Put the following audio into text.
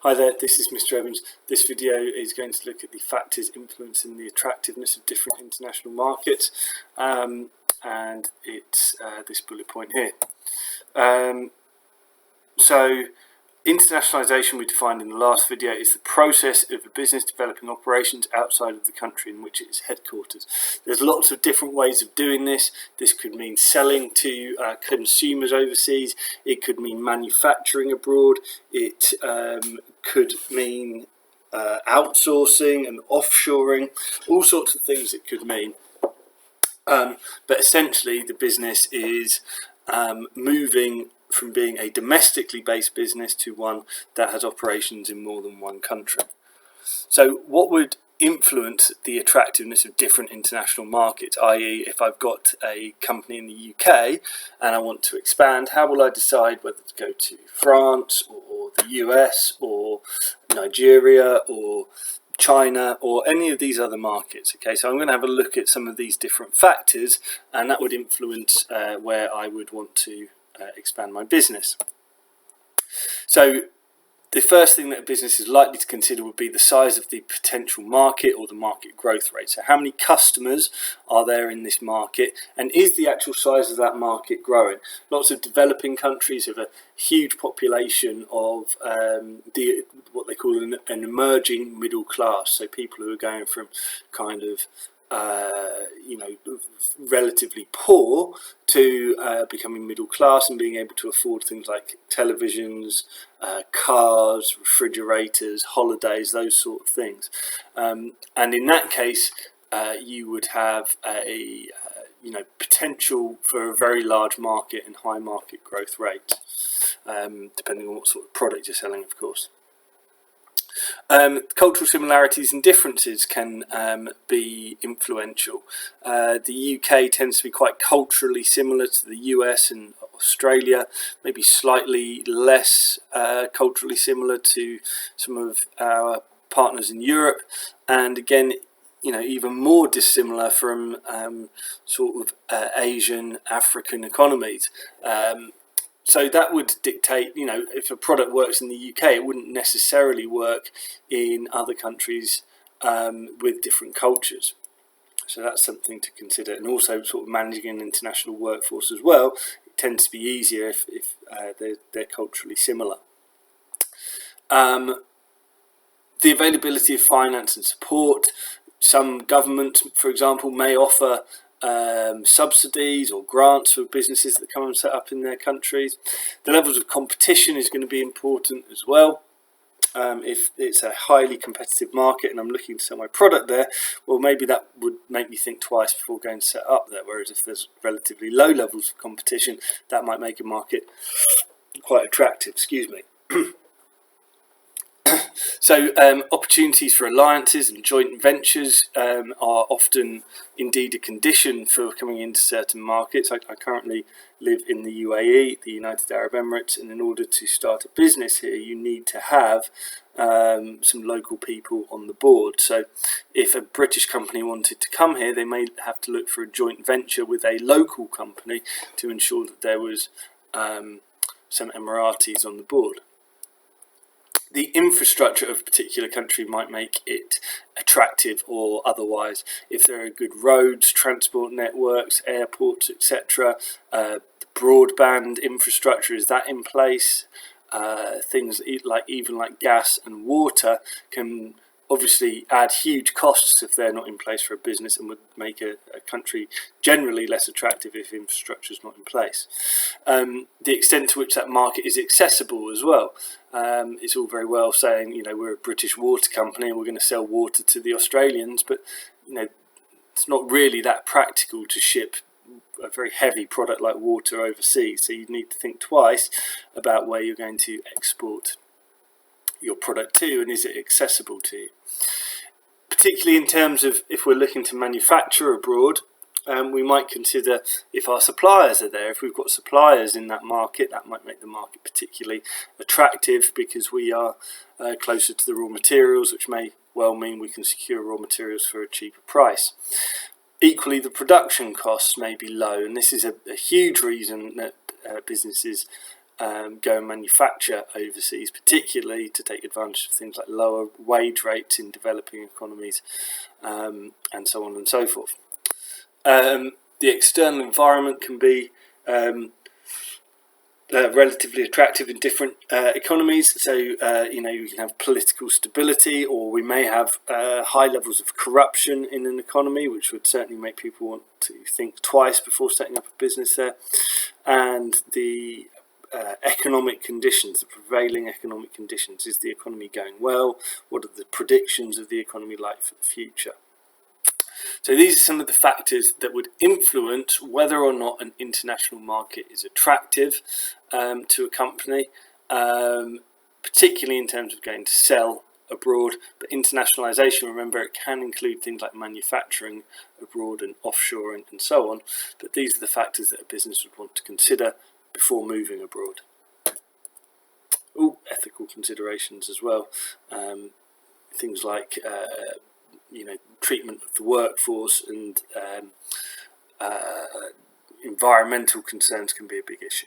Hi there, this is Mr. Evans. This video is going to look at the factors influencing the attractiveness of different international markets, and it's this bullet point here. So internationalization, we defined in the last video, is the process of a business developing operations outside of the country in which it is headquartered. There's lots of different ways of doing this. This could mean selling to consumers overseas. It could mean manufacturing abroad. It could mean outsourcing and offshoring, all sorts of things it could mean. But essentially the business is moving from being a domestically based business to one that has operations in more than one country. So what would influence the attractiveness of different international markets, i.e. if I've got a company in the UK and I want to expand, how will I decide whether to go to France or the US or Nigeria or China or any of these other markets? Okay, so I'm going to have a look at some of these different factors, and that would influence where I would want to expand my business. So the first thing that a business is likely to consider would be the size of the potential market or the market growth rate. So how many customers are there in this market, and is the actual size of that market growing? Lots of developing countries have a huge population of what they call an emerging middle class. So people who are going from kind of relatively poor to becoming middle class and being able to afford things like televisions, cars, refrigerators, holidays, those sort of things. And in that case, you would have a potential for a very large market and high market growth rate, depending on what sort of product you're selling, of course. Cultural similarities and differences can be influential. The UK tends to be quite culturally similar to the US and Australia, maybe slightly less culturally similar to some of our partners in Europe, and again, even more dissimilar from sort of Asian, African economies. So that would dictate, if a product works in the UK, it wouldn't necessarily work in other countries with different cultures. So that's something to consider. And also sort of managing an international workforce as well, it tends to be easier if they're culturally similar. The availability of finance and support. Some governments, for example, may offer subsidies or grants for businesses that come and set up in their countries. The levels of competition is going to be important as well. If it's a highly competitive market and I'm looking to sell my product there, well, maybe that would make me think twice before going to set up there. Whereas if there's relatively low levels of competition, that might make a market quite attractive. Excuse me. So opportunities for alliances and joint ventures are often indeed a condition for coming into certain markets. I currently live in the UAE, the United Arab Emirates, and in order to start a business here you need to have some local people on the board. So if a British company wanted to come here, they may have to look for a joint venture with a local company to ensure that there was some Emiratis on the board. The infrastructure of a particular country might make it attractive or otherwise. If there are good roads, transport networks, airports, etc., the broadband infrastructure, is that in place? Things like gas and water can obviously add huge costs if they're not in place for a business, and would make a country generally less attractive if infrastructure is not in place. The extent to which that market is accessible as well. It's all very well saying, we're a British water company and we're going to sell water to the Australians, but it's not really that practical to ship a very heavy product like water overseas. So you need to think twice about where you're going to export your product to, and is it accessible to you. Particularly in terms of if we're looking to manufacture abroad, we might consider if our suppliers are there. If we've got suppliers in that market, that might make the market particularly attractive because we are closer to the raw materials, which may well mean we can secure raw materials for a cheaper price. Equally, the production costs may be low, and this is a huge reason that businesses go and manufacture overseas, particularly to take advantage of things like lower wage rates in developing economies, and so on and so forth. The external environment can be relatively attractive in different economies. So, you can have political stability, or we may have high levels of corruption in an economy, which would certainly make people want to think twice before setting up a business there. And the economic conditions, the prevailing economic conditions. Is the economy going well? What are the predictions of the economy like for the future? So these are some of the factors that would influence whether or not an international market is attractive to a company, particularly in terms of going to sell abroad. But internationalization, remember, it can include things like manufacturing abroad and offshore and so on. But these are the factors that a business would want to consider before moving abroad. Ethical considerations as well. Things like treatment of the workforce and environmental concerns can be a big issue.